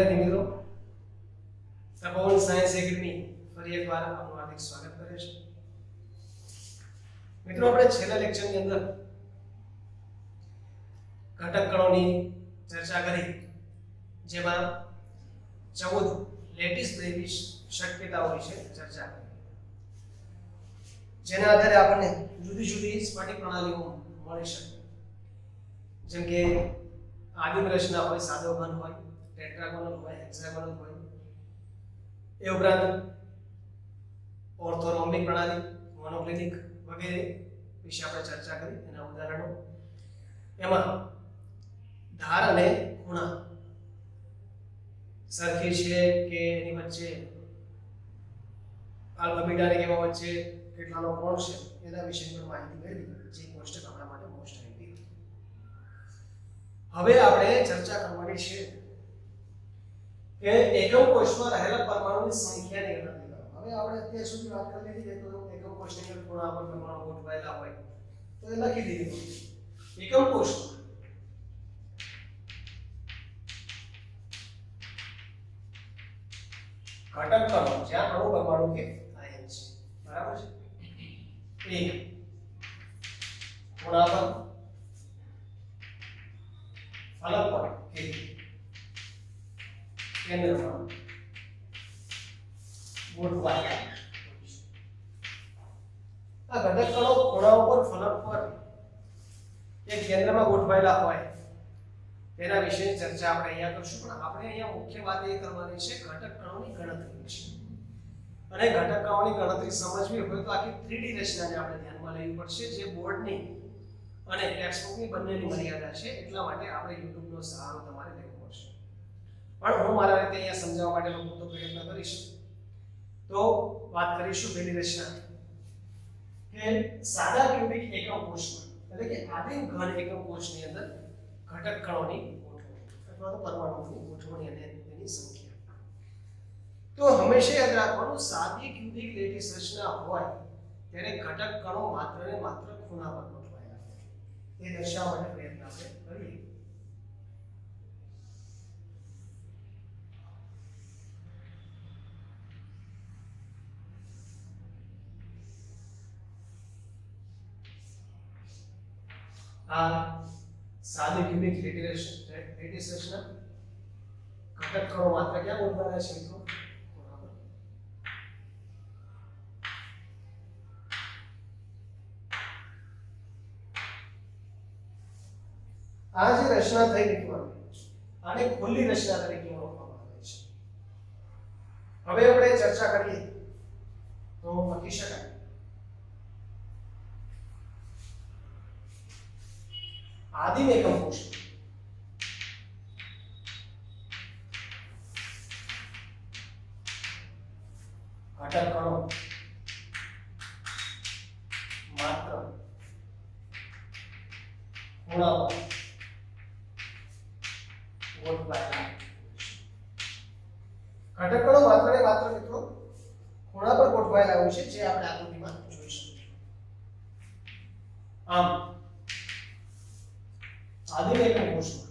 વિદ્યાર્થી મિત્રો, તપોવન science academy ફરી એકવાર આપનું હાર્દિક સ્વાગત કરે છે. મિત્રો, આપણે છેલ્લા લેક્ચરની અંદર ઘટક કણોની ચર્ચા કરી, જેમાં 14 લેટિસ બ્રેવિસ શક્યતાઓ વિશે ચર્ચા કરી, જેના આધારે આપણને જુદી જુદી સ્ફટિક પ્રણાલીઓ મળી શકે, જેમ કે આદિમ રચના હોય, સાદો ઘન હોય, ટેટ્રાગોનલ હોય, હેક્સાગોનલ હોય. એ ઉપરાંત ઓર્થોરોમ્બિક પ્રણાલી, મોનોક્લિનિક વગેરે વિશે આપણે ચર્ચા કરી, એના ઉદાહરણો. એમાં ધાર અને ખૂણા સરખી છે કે એની વચ્ચે આલ્ફા બીટા અને ગામા વચ્ચે કેટલાનો કોણ છે, એના વિશે પણ માહિતી મેળવી, જે કોષ્ટક આપણા માટે મોસ્ટ આઈટી. હવે આપણે ચર્ચા કરવાની છે કે એકમ કોષમાં રહેલા પરમાણુની સંખ્યાની ગણતરી કરો. હવે આપણે અત્યાર સુધી વાત કરી લીધી કે એકમ કોષની અંદર ખૂણા પર પરમાણુ ગોઠવાયેલા હોય તો એ લખી દીધું. એકમ કોષમાં ઘટક કણો જ્યાં અણુ પરમાણુ કે આયન છે, બરાબર છે, એ ખૂણા પર, ફલક પર કે કેન્દ્રમાં ગોઠવાયેલા. આ ઘટક કણો ખૂણાઓ પર, ફલક પર કે કેન્દ્રમાં ગોઠવાયેલા હોય તેના વિશે ચર્ચા આપણે અહીંયા કરશું. પણ આપણે અહીંયા મુખ્ય વાત એ કરવાની છે ઘટક કણોની ગણતરી વિશે. અને ઘટક કણોની ગણતરી સમજવી હોય તો આખી 3D રચનાને આપણે ધ્યાનમાં લેવી પડશે, જે બોર્ડની અને ટેક્સ્ટબુકની બંનેની મર્યાદા છે. એટલા માટે આપણે YouTube નો સહારો તમારે લેવો પડશે. પણ હું મારા રીતે અહીંયા સમજાવવા માટેનો પૂરતો પ્રયત્ન કરીશ. તો વાત કરીશું પહેલી રચના કે સાદા ક્યુબિક એકમ કોષમાં, એટલે કે આદિમ ઘન એકમ કોષની અંદર ઘટક કણોની ગોઠવણી અથવા તો પરમાણુઓની ગોઠવણી અને તેની સંખ્યા. તો હંમેશા યાદ રાખવાનું, સાદી ક્યુબિક લેટિસ રચના હોય ત્યારે ઘટક કણો માત્ર ને માત્ર ખૂણા પર ગોઠવાયેલા હોય. એ દર્શાવવા માટે પ્રયત્ન આપણે કરીએ. આ સાદી ક્યુબિક લેટિસ રચના, ઘટક કણો માત્ર ક્યાં ગોઠવાયેલા છે મિત્રો? ખૂણા પર. આ જે રચના થઈ મિત્રો, આને ખુલ્લી રચના તરીકે ઓળખવામાં આવે છે. હવે આપણે ચર્ચા કરીએ તો લખી શકાય આદિમ એકમ કોષ ઘટક કણો માત્ર ખૂણા પર ગોઠવાયેલા. ઘટક કણો માત્ર ને માત્ર મિત્રો ખૂણા પર ગોઠવાયેલા હોય છે, જે આપણે આકૃતિમાં જોઈ શકીએ. આમ આદિમ એકમ કોષમાં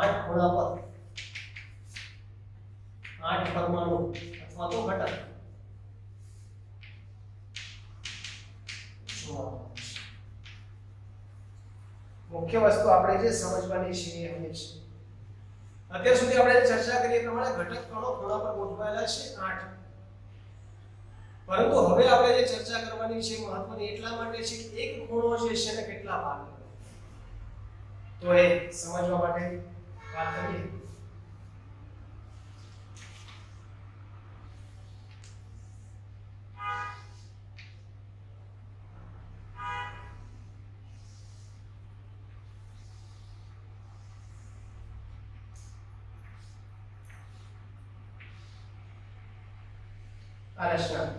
8 ખૂણા પર 8 પરમાણુ અથવા તો ઘટક જોવા મળે છે. મુખ્ય વસ્તુ આપણે જે સમજવાની છે એ છે, અત્યાર સુધી આપણે ચર્ચા કરી એ પ્રમાણે ઘટક કણો ખૂણા પર ગોઠવાયેલા છે 8. પરંતુ હવે આપણે જે ચર્ચા કરવાની છે મહત્વની એટલા માટે છે કે એક ખૂણો જે છે ને કેટલા ભાગ લે, તો એ સમજવા માટે વાત કરીએ. આ રચના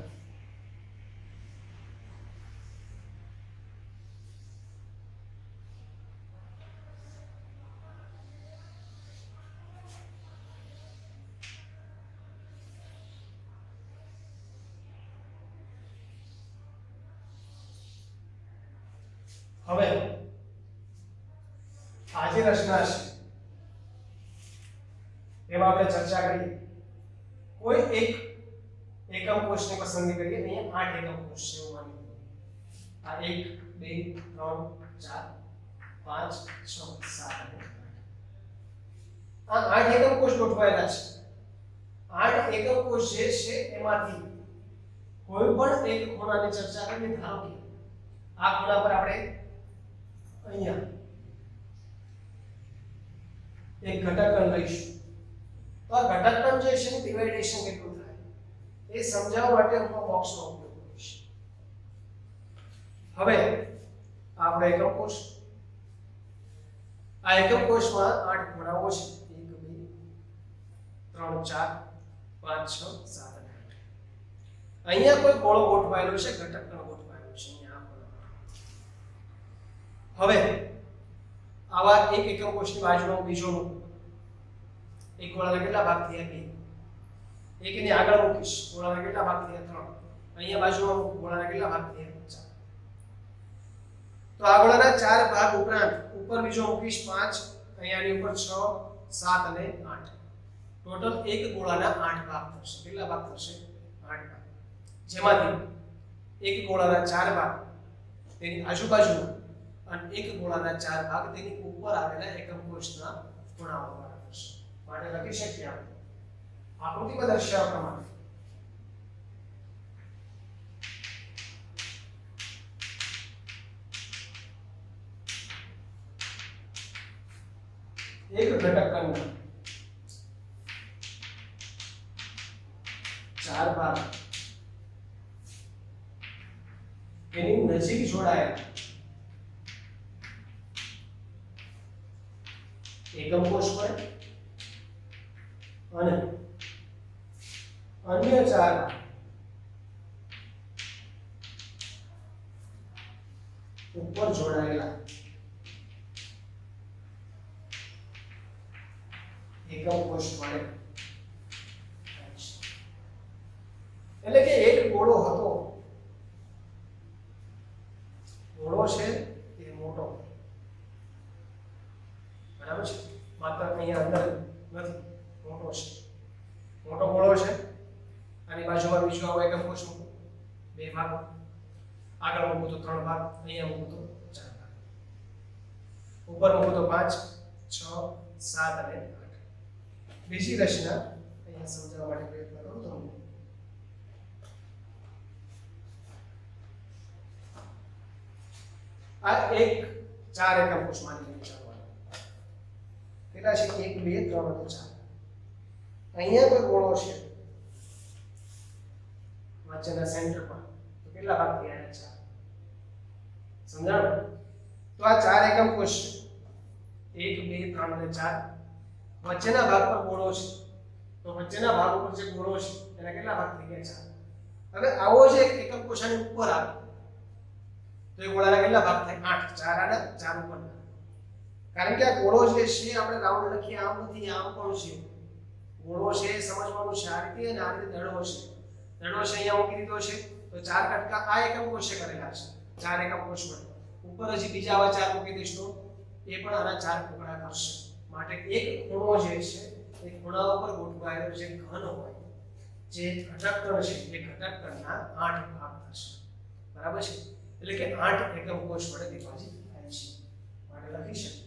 હવે આ જે રચના છે એમાં આપણે ચર્ચા કરીએ કોઈ એક એકમ કોષની પસંદગી કરીએ અહીંયા 8 એકમ કોષ છે એવું માની લો આ 1 2 3 4 5 6 7 અને 8 આ 8 એકમ કોષ ગોઠવાયેલા છે 8 એકમ કોષ જે છે એમાંથી કોઈ પણ એક ખૂણાની ચર્ચા કરીએ ધારો કે આ ખૂણા પર આપણે અહીંયા એક ઘટક કણ લઈશું તો આ ઘટક કણ જે છે ડિવાઇડેશન કેટલું થાય એ સમજાવવા માટે હું બોક્સનો ઉપયોગ કરીશ હવે આપણે એકમ કોષ આ એકમ કોષમાં 8 ખૂણાઓ છે 1 2 3 4 5 6 7 અને 8 અહીંયા કોઈ ગોળો ગોઠવાયેલો છે ઘટક કણ ગોઠવાયેલો છે અહીંયા હવે આવા એક એકમ કોષની બાજુમાં બીજો મૂકો એક ગોળાના કેટલા ભાગ થયા 2 એક એની આગળ મૂકીશ ગોળાના કેટલા ભાગ થયા 3 અહીંયા બાજુમાં મૂકો ગોળાના કેટલા ભાગ થયા 4 તો આ ગોળાના 4 ભાગ ઉપરાંત ઉપર બીજો મૂકીશ 5 અહીંયાની ઉપર 6 7 અને 8 ટોટલ એક ગોળાના 8 ભાગ થશે કેટલા ભાગ થશે 8 ભાગ જેમાંથી એક ગોળાના 4 ભાગ તેની આજુબાજુમાં અને એક ગોળાના 4 ભાગ તેની ઉપર આવેલા એકમ કોષના ખૂણાઓ પર થશે માટે લખી શકીએ આપણે આકૃતિમાં દર્શાવ્યા પ્રમાણે એક ઘટક કણના 4 ભાગ એની નજીક જોડાયેલા એકમ કોષ પર અને અન્ય 4 ઉપર જોડાયેલા એકમ કોષ મળે એટલે કે એક ગોળો હતો ગોળો છે એ મોટો બરાબર છે માત્ર અહીંયા અંદર નથી મોટો છે મોટો ગોળો છે આની બાજુમાં બીજો આવો એકમ કોષ મૂકો 2 ભાગ આગળ મૂકો તો 3 ભાગ અહીંયા મૂકો તો 4 ભાગ ઉપર મૂકો તો 5 6 7 અને 8 બીજી રચના અહીંયા સમજાવવા માટે પ્રયત્ન કરું તો આ એક 4 એકમ કોષ માની લઈએ કેટલા છે 1 2 3 અને 4 અહીંયા કોઈ ગોળો છે વચ્ચેના સેન્ટર પર તો કેટલા ભાગ થયા 4 સમજાણું તો આ 4 એકમ કોષ છે 1 2 3 અને 4 વચ્ચેના ભાગ પર ગોળો છે તો વચ્ચેના ભાગ ઉપર જે ગોળો છે એના કેટલા ભાગ થઈ ગયા 4 હવે આવો જે એકમ કોષની ઉપર આવે તો એ ગોળાના કેટલા ભાગ થાય 8 4 આડા 4 ઉપર કારણ કે આ ગોળો જે છે આપણે રાઉન્ડ લખીએ આમ નથી આમ પણ છે ગોળો છે સમજવાનું છે આ રીતે અને આ રીતે દડો છે અહીંયા મૂકી દીધો છે તો 4 કટકા આ એકમ કોષે કરેલા છે 4 એકમ કોષ પર ઉપર હજી બીજા આવા 4 મૂકી દઈશું એ પણ આના 4 ટુકડા કરશે માટે એક ખૂણો જે છે એ ખૂણા ઉપર ગોઠવાયેલો જે ઘન હોય જે ઘટક કણ છે એ ઘટક કણના 8 ભાગ થશે બરાબર છે એટલે કે 8 એકમ કોષ વડે વિભાજિત થાય છે માટે લખી શકીએ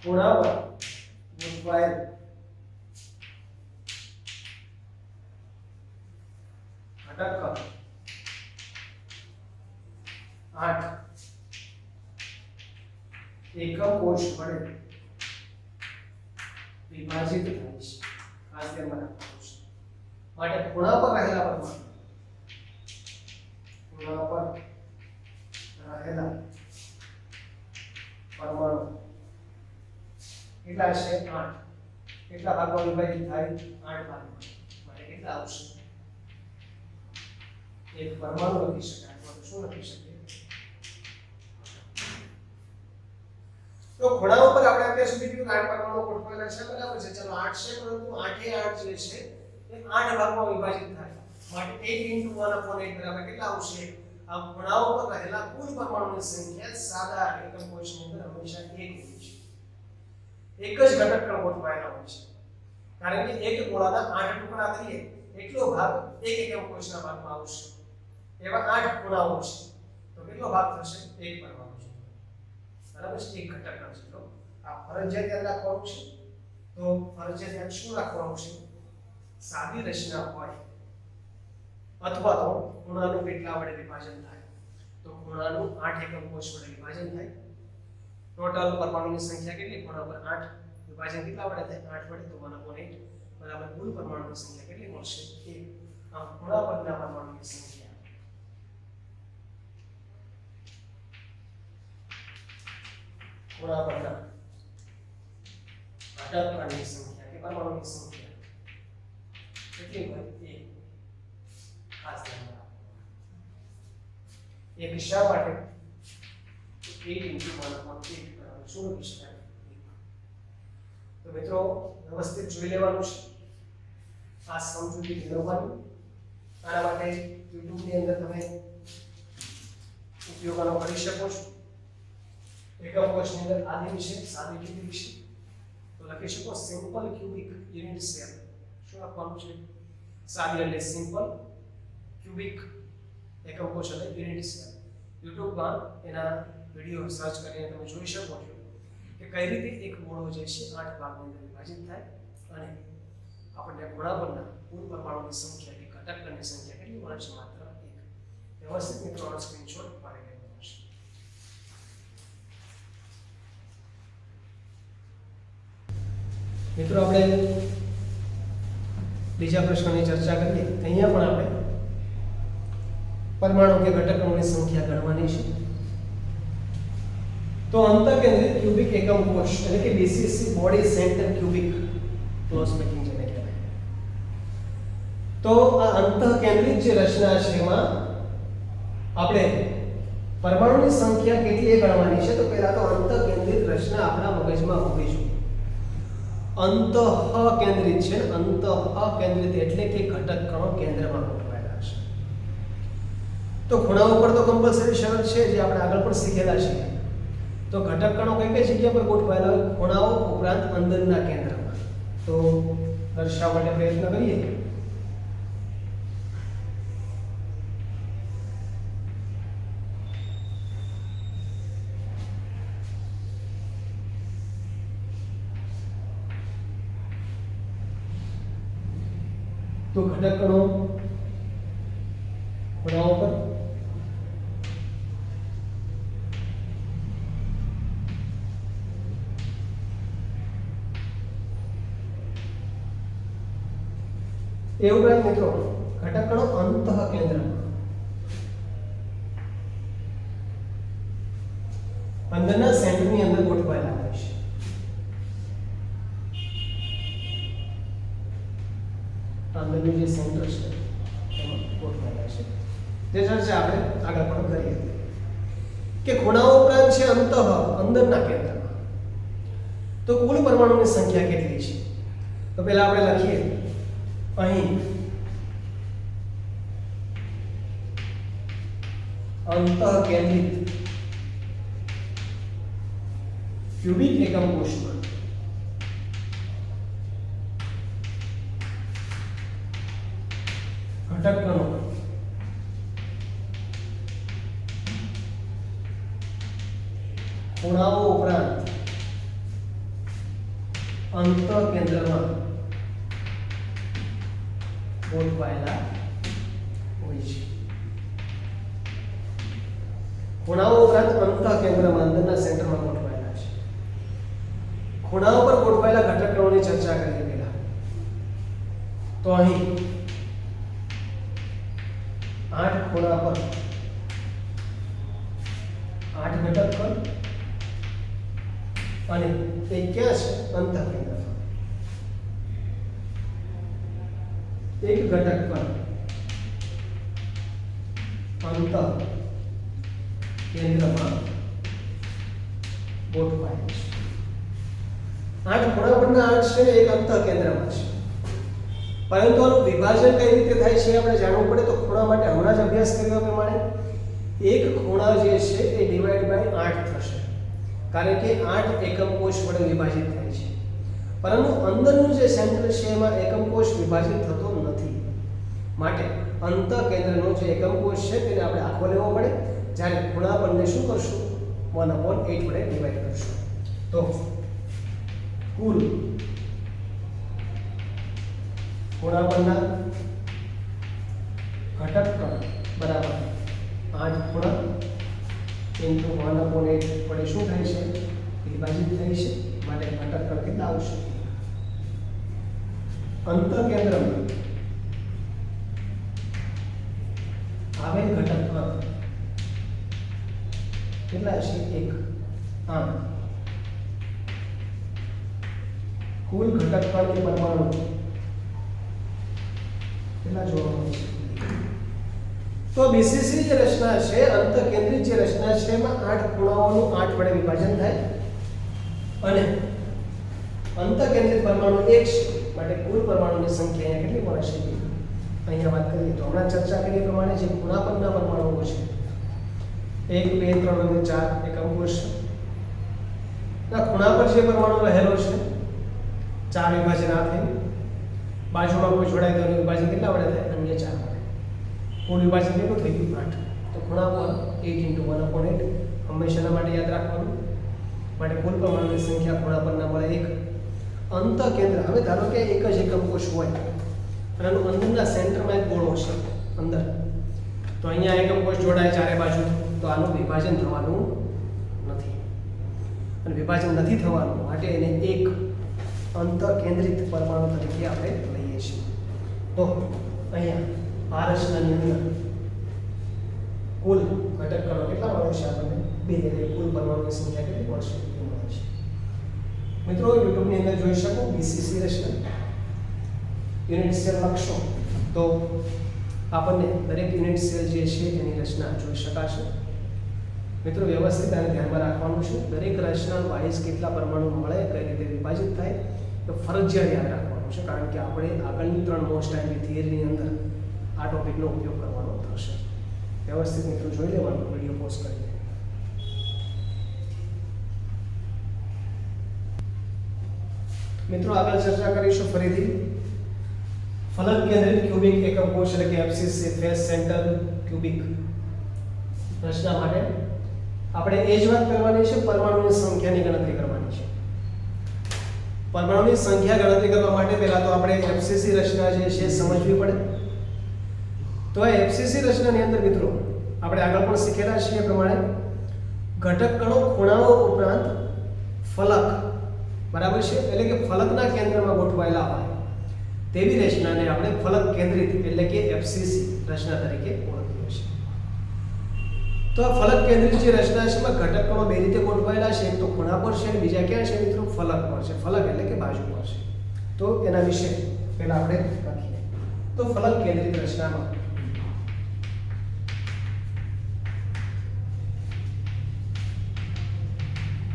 ખૂણા પર ગોઠવાયેલ ઘટક કણ 8 એકમ કોષ વડે વિભાજિત થાય છે ખાસ ધ્યાનમાં રાખવાનું છે માટે ખૂણા પર રહેલા પરમાણુ કેટલા છે 8 કેટલા ભાગમાં વિભાજિત થાય 8 ભાગમાં માટે કેટલા આવશે એક પરમાણુ લખી શકાય અથવા શું લખી શકીએ તો ખૂણા ઉપર આપણે અત્યાર સુધી કીધું 8 પરમાણુ ગોઠવાયેલા છે બરાબર છે ચલો 8 છે પરંતુ 8 એ 8 જે છે એ 8 ભાગમાં વિભાજિત થાય માટે 8 * 1/8 બરાબર કેટલા આવશે આ ખૂણાઓ પર રહેલા કુલ પરમાણુની સંખ્યા સાદા એકમ કોષની અંદર હંમેશા 1 હોય છે. એક જ ઘટક કણ ગોઠવાયેલા હોય છે. કારણ કે એક ગોળાના 8 ટુકડા કરીએ એટલો ભાગ એક એકમ કોષના ભાગમાં આવશે. એવા 8 ખૂણાઓ છે. તો કેટલો ભાગ થશે? 1 પરમાણુ છે. બરાબર છે? એક ઘટક કણ છે. તો આ ફરજિયાત યાદ રાખવાનું છે. તો ફરજિયાત યાદ શું રાખવાનું છે? સાદી રચના હોય અથવા તો ખૂણાનું કેટલા વડે વિભાજન થાય? તો ખૂણાનું 8 એકમ કોષ વડે વિભાજન થાય. ટોટલ પરમાણુની સંખ્યા કેટલી? ખૂણા પર 8 વિભાજન કેટલા વડે થાય? 8 વડે. તો 1/8 બરાબર કુલ પરમાણુની સંખ્યા કેટલી મળશે? 1. આમ ખૂણા પરના પરમાણુની સંખ્યા ખૂણા પરના ઘટક કણની સંખ્યા કે પરમાણુની સંખ્યા કેટલી હોય? 1. ખાસ ધ્યાન રાખો. એક શા માટે? 8 × 1/8 બરાબર શું લખી શકાય? તો મિત્રો વ્યવસ્થિત જોઈ લેવાનું છે. આ સમજૂતી મેળવવાની. આના માટે YouTube ની અંદર તમે ઉપયોગનો કરી શકો છો. એકમ કોષની અંદર આદિ વિશે, સાદી ક્યુબિક વિશે તો લખી શકો સિમ્પલ ક્યુબિક યુનિટ સેલ. શું લખવાનું છે? સાદી એટલે સિમ્પલ, ક્યુબિક એકમ કોષ એટલે યુનિટ સેલ. YouTube માં એના વિડિયો સર્ચ કરીને તમે જોઈ શકો છો કે કઈ રીતે એક ગોળો જે છે 8 ભાગની અંદર વિભાજિત થાય અને આપણને ગોળા પરના કુલ પરમાણુની સંખ્યા કે ઘટક કણની સંખ્યા કેટલી મળે છે? માત્ર 1. વ્યવસ્થિત મિત્રોનો સ્ક્રીનશોટ પાડી લેવાનો છે. મિત્રો આપણે બીજા પ્રશ્નની ચર્ચા કરીએ. અહીંયા પણ આપણે પરમાણુ કે ઘટકોની સંખ્યા ગણવાની છે. તો અંતઃકેન્દ્રિત ક્યુબિક એકમ કોષ એટલે કે BCC body centre cubic close packing જેને કહેવાય. તો આ અંતઃકેન્દ્રિત જે રચના છે એમાં આપણે પરમાણુની સંખ્યા કેટલી એ ગણવાની છે. તો પહેલા તો અંતઃકેન્દ્રિત રચના આપણા મગજમાં હોવી જોઈએ. અંતઃકેન્દ્રિત છે. અંતઃકેન્દ્રિત એટલે કે ઘટક કણો કેન્દ્રમાં ગોઠવાયેલા છે. તો ખૂણા ઉપર તો કમ્પલસરી શરત છે જે આપણે આગળ પણ શીખેલા છે. તો ઘટક કણો કઈ કઈ જગ્યા પર ગોઠવાયેલા હોય? ખૂણાઓ ઉપરાંત અંદરના કેન્દ્રમાં. તો દર્શાવવા માટે પ્રયત્ન કરીએ. તો ઘટક કણો ખૂણાઓ પર એ ઉપરાંત મિત્રો ઘટક કણો અંતઃ કેન્દ્રમાં અંદરના સેન્ટરની અંદર ગોઠવાયેલા હોય છે. અંદરનું જે સેન્ટર છે એમાં ગોઠવાયેલા છે. જે ચર્ચા આપણે આગળ પણ કરીએ કે ખૂણાઓ ઉપરાંત છે અંદરના કેન્દ્રમાં. તો કુલ પરમાણુની સંખ્યા કેટલી છે? તો પહેલા આપણે લખીએ અહીં અંતઃકેન્દ્રિત ક્યુબિક એકમ કોષમાં ઘટક કણો ખૂણાઓ ઉપરાંત અંતઃકેન્દ્રમાં ગોઠવાયેલા હોય છે. ખૂણાઓ ઉપરાંત અંતઃકેન્દ્રમાં અંદરના સેન્ટરમાં ગોઠવાયેલા છે. ખૂણાઓ પર ગોઠવાયેલા ઘટક કણોની ચર્ચા કરીએ પહેલા. તો અહીં 8 ખૂણા પર 8 ઘટક કણ અને તે ક્યાં છે? અંતઃકેન્દ્રમાં. એક ઘટક કણ અંતઃ કેન્દ્રમાં ગોઠવાયેલ છે. 8 ખૂણા પરના 8 છે એક અંતઃ કેન્દ્રમાં છે. પરંતુ આનું વિભાજન કઈ રીતે થાય છે આપણે જાણવું પડે. તો ખૂણા માટે હમણાં જ અભ્યાસ કર્યો પ્રમાણે એક ખૂણા જે છે એ ડિવાઈડ બાય 8 થશે, કારણ કે 8 એકમ કોષ વડે વિભાજિત થાય છે, પરંતુ અંદરનું જે સેન્ટર છે એમાં એકમ કોષ વિભાજિત થતો નથી. માટે અંત કેન્દ્રનો જે એકમ કોષ છે તેને આપણે આખો લેવો પડે, જ્યારે ખૂણા પરને શું કરશું 1/8 વડે ડિવાઈડ કરશું. તો કુલ ખૂણા પરના ઘટક કણ બરાબર 8 ખૂણા ઇન્ટુ 1/8 વડે શું થાય છે વિભાજિત થાય છે. માટે ઘટક કણ કેટલા આવશે? અંત કેન્દ્રમાં આવેલ ઘટક કણ કેટલા છે? 1. આમ કુલ ઘટક કણ કે પરમાણુ કેટલા જોવા મળે છે? તો બીસીસી જે રચના છે, અંત કેન્દ્રિત જે રચના છે, એમાં 8 ખૂણાઓનું 8 વડે વિભાજન થાય અને અંત કેન્દ્રિત પરમાણુ 1 છે. માટે કુલ પરમાણુની સંખ્યા અહીંયા કેટલી મળશે? અહીંયા વાત કરીએ તો હમણાં ચર્ચા કરી પ્રમાણે જે ખૂણા પરના પરમાણુઓ છે 1 2 3 અને 4 એકમ કોષ ના ખૂણા પર જે પરમાણુ રહેલો છે 4 વિભાજન આ થયું, બાજુમાં કોઈ જોડાય તો વિભાજન કેટલા વડે થાય? અન્ય 4 વડે. કુલ વિભાજન કેટલું થઈ ગયું? 8. તો ખૂણા પર 8 × 1/8 હંમેશાના માટે યાદ રાખવાનું. માટે કુલ પરમાણુની સંખ્યા ખૂણા પરના મળે 1. અંત કેન્દ્ર, હવે ધારો કે એક જ એકમ કોષ હોય અને આનું અંદરના સેન્ટરમાં એક ગોળો છે અંદર, તો અહીંયા એકમ કોષ જોડાય ચારે બાજુ, તો આનું વિભાજન થવાનું નથી. અને વિભાજન નથી થવાનું માટે એને એક અંત કેન્દ્રિત પરમાણુ તરીકે આપણે લઈએ છીએ. તો અહીંયા આ રચનાની અંદર કુલ ઘટક કણો કેટલા મળે છે આપણને? 2. એટલે કુલ પરમાણુની સંખ્યા કેટલી મળશે? 2 મળે છે. મિત્રો YouTube ની અંદર જોઈ શકો બીસીસી રચના યુનિટ સેલ લખશો તો આપણને દરેક યુનિટ સેલ જે છે એની રચના જોઈ શકાશે. મિત્રો વ્યવસ્થિત આને ધ્યાનમાં રાખવાનું છે. દરેક રચના વાઇઝ કેટલા પરમાણુ મળે, કઈ રીતે વિભાજિત થાય તો ફરજિયાત યાદ રાખવાનું છે, કારણ કે આપણે આગળની 3 મોસ્ટ આઈએમપી થિયરીની અંદર આ ટોપિકનો ઉપયોગ કરવાનો થશે. વ્યવસ્થિત મિત્રો જોઈ લેવાનું વિડીયો પોઝ કરીને. મિત્રો આગળ ચર્ચા કરીશું ફરીથી ફલક કેન્દ્રિત ક્યુબિક એકમ કોષ એટલે કે એફસીસી ફેસ સેન્ટર ક્યુબિક રચના માટે આપણે એ જ વાત કરવાની છે, પરમાણુની સંખ્યાની ગણતરી કરવાની છે. પરમાણુની સંખ્યા ગણતરી કરવા માટે પહેલા તો આપણે એફસીસી રચના જે છે સમજવી પડે. તો આ એફસીસી રચનાની અંદર મિત્રો આપણે આગળ પણ શીખેલા છીએ પ્રમાણે ઘટક કણો ખૂણાઓ ઉપરાંત ફલક બરાબર છે, એટલે કે ફલકના કેન્દ્રમાં ગોઠવાયેલા હોય તેવી રચનાને આપણે ફલક કેન્દ્રિત એટલે કે એફસીસી રચના તરીકે ઓળખીએ છીએ. તો આ ફલક કેન્દ્રિત જે રચના છે એમાં ઘટક કણો 2 રીતે ગોઠવાયેલા છે, એક તો ખૂણા પર છે અને બીજા ક્યાં છે મિત્રો? ફલક પર છે. ફલક એટલે કે બાજુ પર છે. તો એના વિશે પહેલા આપણે લખીએ. તો ફલક કેન્દ્રિત રચનામાં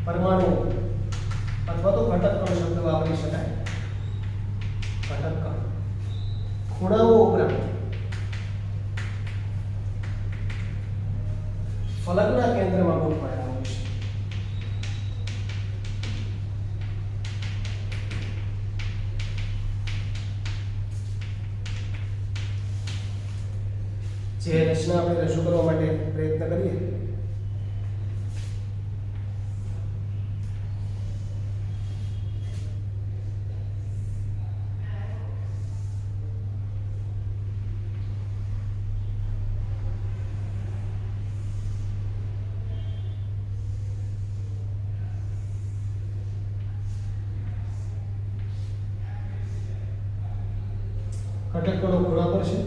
પરમાણુ અથવા તો ઘટક કણ શબ્દ વાપરી શકાય. ઘટક કણ ખૂણાઓ ઉપરાંત ફલકના કેન્દ્રમાં ગોઠવાયેલા હોય છે. જે રચના આપણે રજૂ કરવા માટે પ્રયત્ન કરીએ ઘટક કણો ખૂણા પર છે.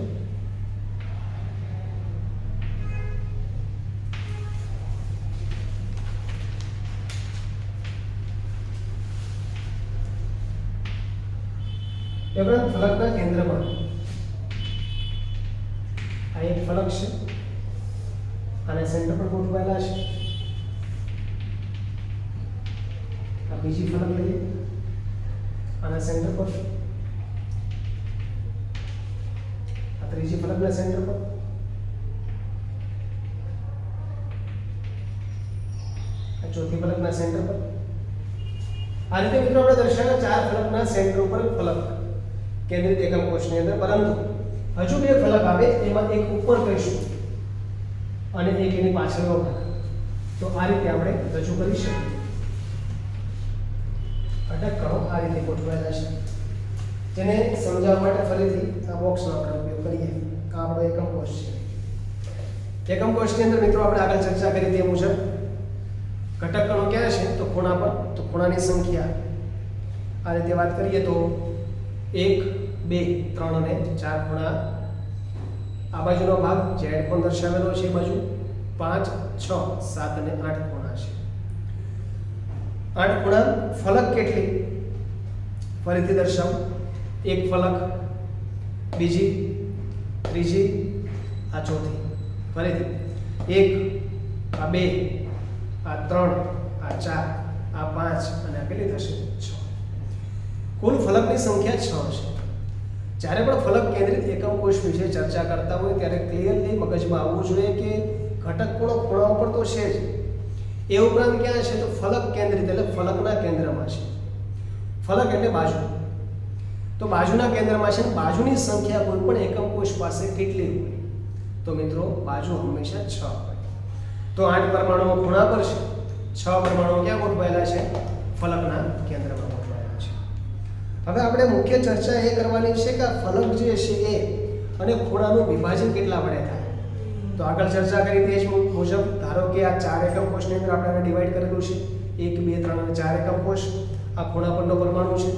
ઉપરાંત ફલકના કેન્દ્રમાં આ એક ફલક છે, આને સેન્ટર પર ગોઠવાયેલા છે. આ બીજી ફલક લઈએ, આના સેન્ટર પર. ત્રીજી ફલકના સેન્ટર પર ચોથી ફલકના સેન્ટર પર. આ રીતે મિત્રો આપણે દર્શાવ્યા ચાર ફલકના સેન્ટર ઉપર ફલક કેન્દ્રિત એકમ કોષની અંદર, પરંતુ હજુ બે ફલક આવે એમાં એક ઉપર કહીશું અને એક એની પાછળનો ભાગ. તો આ રીતે આપણે રજૂ કરી શકીએ. ઘટક કણો આ રીતે ગોઠવાયેલા છે, જેને સમજાવવા માટે ફરીથી આ બોક્સનો આપણે ઉપયોગ કરીએ. આ આપણો એકમ કોષ છે. એકમ કોષની અંદર મિત્રો આપણે આગળ ચર્ચા કરી તે મુજબ ઘટક કણો ક્યાં છે તો ખૂણા પર. તો ખૂણાની સંખ્યા આ રીતે વાત કરીએ તો 1 2 3 અને 4 ખૂણા. આ બાજુનો ભાગ જે હેડફોન દર્શાવેલો છે એ બાજુ 5 6 7 અને 8 ખૂણા છે. 8 ખૂણા. ફલક કેટલી ફરીથી દર્શાવો. એક ફલક, બીજી, ત્રીજી, આ ચોથી. ફરીથી 1 આ 2 આ 3 આ 4 આ 5 અને આ કેટલી થશે 6. કુલ ફલકની સંખ્યા 6 છે. જ્યારે પણ ફલક કેન્દ્રિત એકમ કોષ વિશે ચર્ચા કરતા હોય ત્યારે ક્લિયરલી મગજમાં આવવું જોઈએ કે ઘટક કણો ખૂણાઓ પર તો છે જ, એ ઉપરાંત ક્યાં છે તો ફલક કેન્દ્રિત એટલે ફલકના કેન્દ્રમાં છે. ફલક એટલે બાજુ. તો બાજુના કેન્દ્રમાં છે. બાજુની સંખ્યા કોઈ પણ એકમ કોષ પાસે કેટલી હોય તો મિત્રો બાજુ હંમેશા 6 હોય. તો 8 પરમાણુઓ ખૂણા પર છે, 6 પરમાણુઓ ક્યાં ગોઠવાયેલા છે ફલકના કેન્દ્રમાં ગોઠવાયેલા છે. હવે આપણે મુખ્ય ચર્ચા એ કરવાની છે કે આ ફલક જે છે એ અને ખૂણાનું વિભાજન કેટલા વડે થાય. તો આગળ ચર્ચા કરી તે જ મુજબ ધારો કે આ 4 એકમ કોષની અંદર આપણે આને ડિવાઈડ કરેલું છે 1 2 3 અને 4 એકમ કોષ. આ ખૂણા પરનો પરમાણુ છે.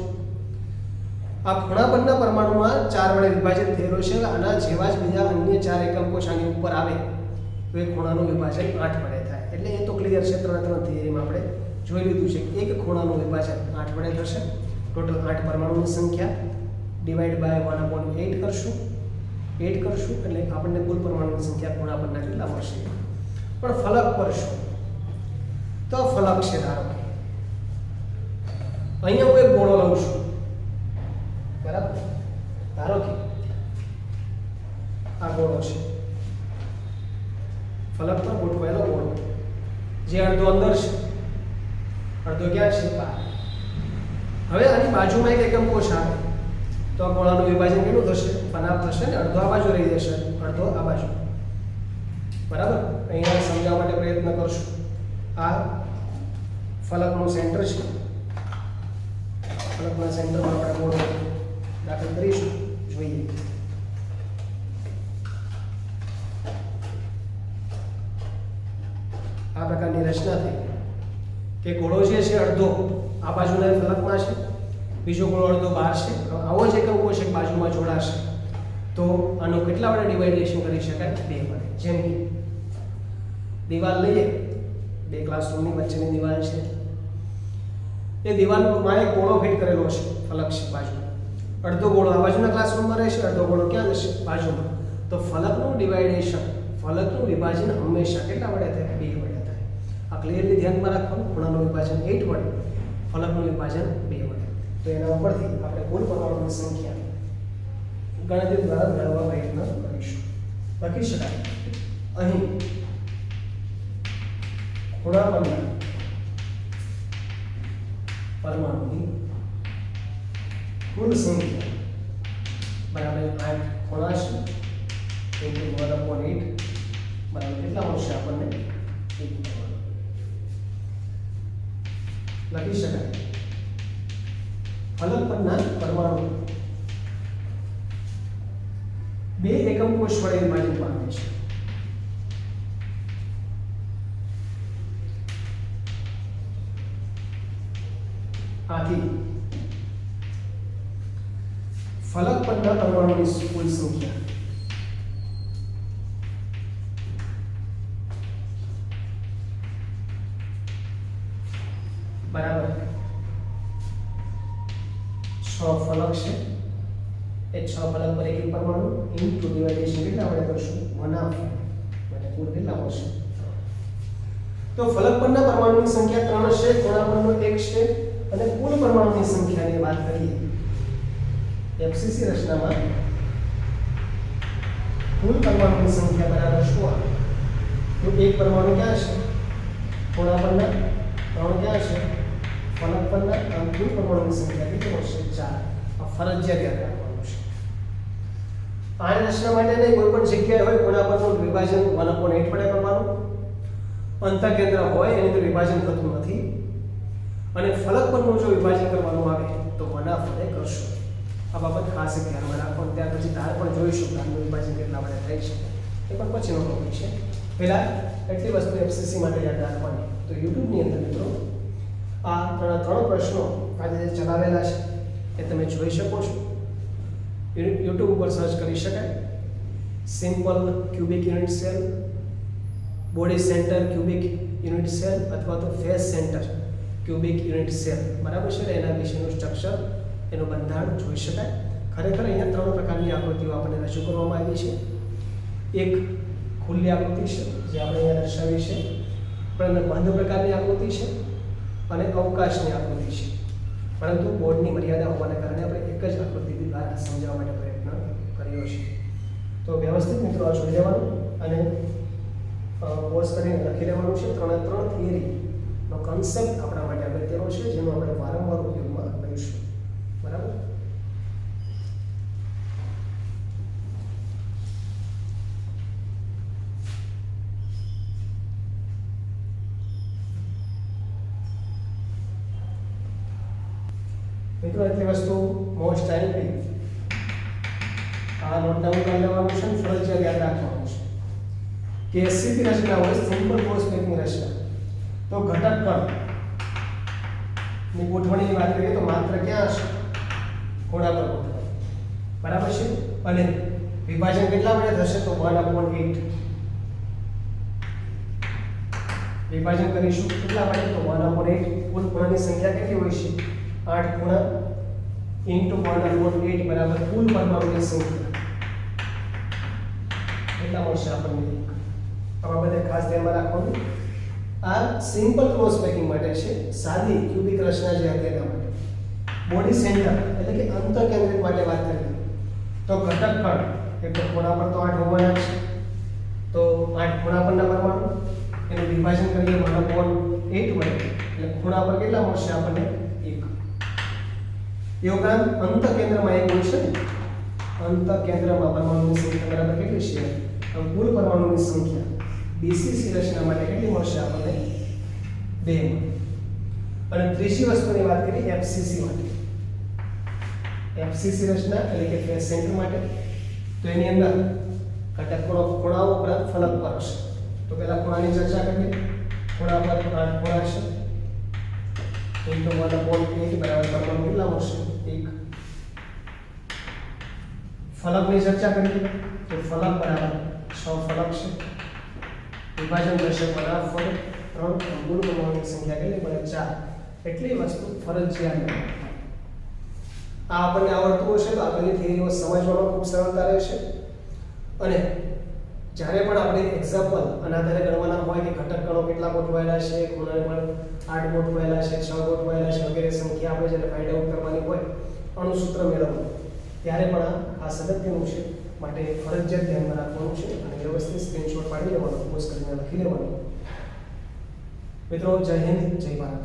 આ ખૂણા પરના પરમાણુમાં 4 વડે વિભાજિત થયેલો છે. આના જેવા જ બીજા અન્ય 4 એકમ કોષ આની ઉપર આવે તો એ ખૂણાનું વિભાજન 8 વડે થાય. એટલે એ તો ક્લિયર છે. 3 થિયરીમાં આપણે જોઈ લીધું છે કે એક ખૂણાનું વિભાજન 8 વડે થશે. ટોટલ 8 પરમાણુની સંખ્યા ડિવાઈડ બાય 1/8 કરશું. 8 કરશું એટલે આપણને કુલ પરમાણુની સંખ્યા ખૂણા પરના કેટલા મળશે. પણ ફલક પર શું તો ફલક છે. ધારો કે અહીંયા હું એક ગોળો લઉં છું, બરાબર. ધારો કે આ ગોળો છે, ફલક પર ગોઠવાયેલો ગોળો, જે અડધો અંદર છે, અડધો ક્યાં છે બહાર. હવે આની બાજુમાં એક એકમ કોષ આવે તો આ ગોળાનું વિભાજન કેટલું થશે પનાપ થશે ને અડધો આ બાજુ રહી જશે, અડધો આ બાજુ. બરાબર. અહીંયા સમજાવવા માટે પ્રયત્ન કરશું. આ ફલકનું સેન્ટર છે. ફલકના સેન્ટરમાં આપણે ગોળો દાખલ કરીશું. જોઈએ આ પ્રકારની રચના થઈ કે ગોળો જે છે અડધો આ બાજુના ફલકમાં છે, બીજો ગોળો અડધો બહાર છે. આવો જ એકમ કોષ એક બાજુમાં જોડાશે તો આનું કેટલા વડે ડિવાઇડેશન કરી શકાય 2 વડે. જેમ કે દિવાલ લઈએ, 2 ક્લાસરૂમની વચ્ચેની દિવાલ છે. એ દિવાલમાં એક ગોળો ફિટ કરેલો છે, ફલક છે બાજુ. અડધો ગોળો આ બાજુના ક્લાસરૂમમાં રહેશે, અડધો ગોળો ક્યાં જશે બાજુમાં. તો ફલકનું ડિવાઇડેશન, ફલકનું વિભાજન હંમેશા કેટલા વડે થાય 2 વડે થાય. આ ક્લિયરલી ધ્યાનમાં રાખવાનું. ખૂણાનું વિભાજન 8 વડે, ફલકનું વિભાજન 2 વડે. તો એના ઉપરથી આપણે કુલ પરમાણુની સંખ્યા ગણતરી દ્વારા મેળવવા પ્રયત્ન કરીશું. લખી શકાય અહીં ખૂણા પરના પરમાણુની કુલ સંખ્યા બરાબર 8 ખૂણા છે into 1/8 બરાબર કેટલા મળશે આપણને 1. લખી શકાય ફલક પરના પરમાણુ 2 એકમ કોષ વડે વિભાજન પામે છે. આથી ફલક પરના પરમાણુની કુલ સંખ્યા બરાબર 6 ફલક છે. એ 6 ફલક પર એક પરમાણુ ઇન્ટુ ડિવાઇડેશન કેટલા વડે કરશું 1/2 એટલે કુલ કેટલા મળશે. તો ફલક પરના પરમાણુની સંખ્યા 3 છે, ખૂણા પરનો 1 છે અને કુલ પરમાણુની સંખ્યાની વાત કરીએ એફસીસી રચનામાં કુલ પરમાણુની સંખ્યા બરાબર શું આવે તો એક પરમાણુ ક્યાં છે ખૂણા પરના 3 ક્યાં છે? ફલક પરના કુલ પરમાણુની સંખ્યા કેટલી હશે? 4. આ ફરજિયાત યાદ રાખવાનું છે. આની રચના માટે નહીં, કોઈ પણ જગ્યાએ હોય ખૂણા પરનું વિભાજન 1/8 વડે કરવાનું. અંતઃકેન્દ્ર હોય એની તો વિભાજન થતું નથી, અને ફલક પરનું જો વિભાજન કરવાનું આવે તો વના વડે કરશું. આ બાબત ખાસ ધ્યાનમાં રાખો. ત્યાર પછી ધાર પણ જોઈશું, ધારનું વિભાજન કેટલા વડે થઈ શકે એ પણ પછીનો ટોપિક છે. પહેલા એટલી વસ્તુ FCC માટે યાદ રાખવાની. તો યુટ્યુબની અંદર મિત્રો આ ત્રણ પ્રશ્નો આજે જે ચલાવેલા છે એ તમે જોઈ શકો છો. યુટ્યુબ ઉપર સર્ચ કરી શકાય. Simple cubic unit cell, body centre cubic unit cell અથવા તો face centre cubic unit cell, બરાબર છે. એના વિશેનું સ્ટ્રક્ચર, એનું બંધારણ જોઈ શકાય. ખરેખર અહીંયા 3 પ્રકારની આકૃતિઓ આપણને રજૂ કરવામાં આવી છે. એક ખુલ્લી આકૃતિ છે જે આપણે અહીંયા દર્શાવી છે, પણ બંધ પ્રકારની આકૃતિ છે, અને અવકાશની આકૃતિ છે. પરંતુ બોર્ડની મર્યાદા હોવાને કારણે આપણે એક જ આકૃતિ દ્વારા સમજાવવા માટે પ્રયત્ન કર્યો છે. તો વ્યવસ્થિત મિત્રો આ જોઈ લેવાનું અને પોઝ કરીને લખી લેવાનું છે. 3 થિયરીનો કન્સેપ્ટ આપણા માટે અગત્યનો છે, જેનો આપણે વારંવાર ઉપયોગમાં લઈશું. બરાબર. મિત્રો એટલી વસ્તુ મોસ્ટ ટાઈમલી આ નોટ ડાઉન કરી લેવાનું છે. ફરજિયાત યાદ રાખવાનું છે કે એસીપી રચના હોય, સિમ્પલ ક્લોઝ પેકિંગ રચના, તો ઘટક કણ ની ગોઠવણીની વાત કરીએ તો માત્ર ક્યાં હશે? ખૂણા પર ગોઠવાય, બરાબર છે. અને વિભાજન કેટલા વડે થશે? તો 1/8 વિભાજન કરીશું. કેટલા વડે? તો 1/8. કુલ ખૂણાની સંખ્યા કેટલી હોય છે? 8 ખૂણા ઇન્ટુ 1/8 બરાબર કુલ પરમાણુની સંખ્યા કેટલા મળશે આપણને? આમાં બધે ખાસ ધ્યાનમાં રાખવાનું. આ સિમ્પલ ક્લોઝ પેકિંગ માટે છે, સાદી ક્યુબિક રચના જે હતી એના માટે. બોડી સેન્ટર એટલે કે અંતઃકેન્દ્રિત માટે વાત કરીએ તો ઘટક કણ એટલે ખૂણા પર તો 8 હોવાના છે. તો 8 ખૂણા પરના પરમાણુ, એનું વિભાજન કરીએ 1/8 વડે એટલે ખૂણા પર કેટલા મળશે આપણને? 1. એ ઉપરાંત અંતઃકેન્દ્રમાં એક હોય છે ને, અંતઃકેન્દ્રમાં પરમાણુની સંખ્યા બરાબર કેટલી છે? કુલ પરમાણુની સંખ્યા BCC રચના માટે કેટલી મળશે આપણને? 2. અને ત્રીજી વસ્તુની વાત કરીએ FCC માટે. FCC રચના એટલે કે ફેસ સેન્ટર માટે, તો એની અંદર ઘટક ખૂણાઓ ઉપરાંત ફલક પર હશે. તો પહેલા ખૂણાની ચર્ચા કરીએ. ખૂણા પર 8 ખૂણા છે ઇન્ટુ 1/8 બરાબર પરમાણુ કેટલા મળશે? 1. ફલકની ચર્ચા કરીએ તો ફલક બરાબર 6 ફલક છે. વિભાજન થશે બરાબર 3. કુલ પરમાણુની સંખ્યા કેટલી મળે? 4. એટલી વસ્તુ ફરજિયાત. આ આપણને આવડતું હશે તો આગળની થિયરીઓ સમજવામાં ખૂબ સરળતા રહેશે. અને જ્યારે પણ આપણે એક્ઝામ્પલ અને આધારે ગણવાના હોય કે ઘટક કણો કેટલા ગોઠવાયેલા છે, ખૂણાને પણ 8 ગોઠવાયેલા છે, 6 ગોઠવાયેલા છે વગેરે સંખ્યા આપણે જ્યારે ફાઇન્ડ આઉટ કરવાની હોય, અણુસૂત્ર મેળવવું, ત્યારે પણ આ ખાસ અગત્યનું છે. માટે ફરજિયાત ધ્યાનમાં રાખવાનું છે અને વ્યવસ્થિત સ્ક્રીનશોટ પાડી લેવાનો, પોઝ કરીને લખી લેવાનું. મિત્રો જય હિન્દ, જય ભારત.